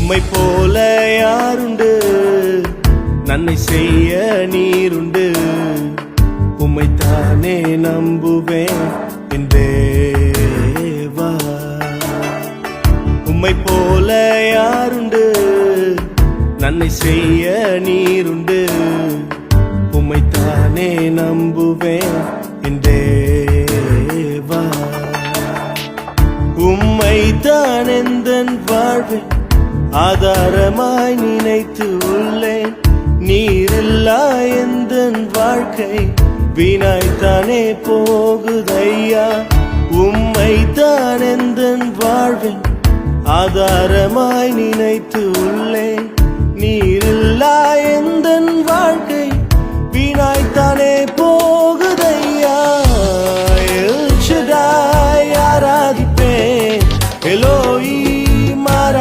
உம்மை போல யாருண்டு, நன்மை செய்ய நீருண்டு. உம்மைத்தானே நம்புவேன் என் தேவா. உம்மை போல யாருண்டு, நன்மை செய்ய நீருண்டு. உம்மைத்தானே நம்புவேன் என் தேவா. உம்மைத்தான் எந்தன் வாழ்வில் ஆதாரமாய் நினைத்து உள்ளேன். நீரில்லா எந்தன் வாழ்க்கை வீணாய்த்தானே போகுதையா. உம்மைத்தான் எந்தன் வாழ்வில் ஆதாரமாய் நினைத்து உள்ளேன். நீரில்லா எந்தன் வாழ்க்கை